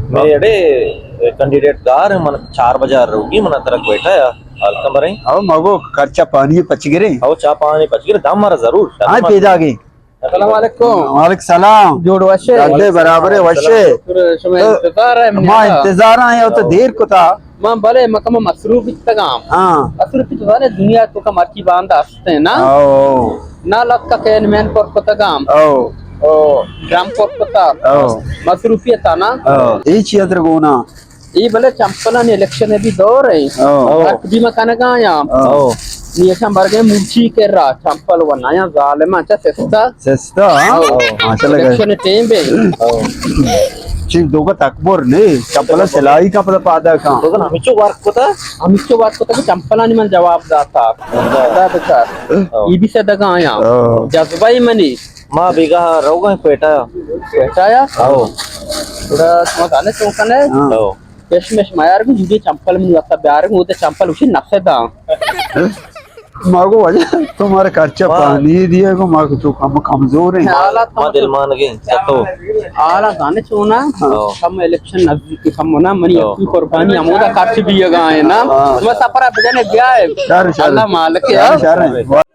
मेरे अड़े कैंडिडेट गार मन 4 बाजार रोगी मन तरक बैठा है हल्का मरे अब मगो खर्चा पानी पच गिरे आओ चाह पानी पच गिर दाम मारा जरूर हाँ पेदा गई अस्सलाम वालेकुम वालेकुम सलाम जोड़ वशे अड्डे बराबर है वशे शुक्र इंतजार है मां इंतजार आए तो देर को था मां भले मकम मसरूफ इत्तगाम हाँ मसरूफ इत्तगाम दुनिया तो का मर्ची बांध आस्ते हैं ना ओ ना लग का कैन मैन पर कोतगाम ओ ओ ग्राम पर कोता मसरूफियत ना ये चित्र गोना ये भले चंपलन इलेक्शन है भी दौर है हर भी मकान का आया नियशा बरगे मुर्ची के रा चंपल वनाया जालिमा चा सेस्ता सस्ता हाँ चला गया इलेक्शन टाइम पे चिक दोगा तकबोर ने चप्पल सिलाई का पता पादा का तो ना हमिचो वर्क को था हमिचो बात को तो चंपलानी मन जवाब दाता दाता बेचार ये भी से दगा आया जज्बाई मनी माँ बेगा रहोगा पेटा बेचाया आओ थोड़ा समझ आने तो कने आओ पेशमेश मायार को जुदी चंपल में लगता प्यार को उते चंपल उसी नक्शे दा मागो वजह तुम्हारे खर्चा पानी दिए को मागो तो कमजोर है आला माँ दिल मान गए तो आला गाने चोना हम इलेक्शन नजदीक हम ना मनी अपनी कुर्बानी अमोदा खर्च भी है ना मैं सपरा बजाने गया है अल्लाह मालिक है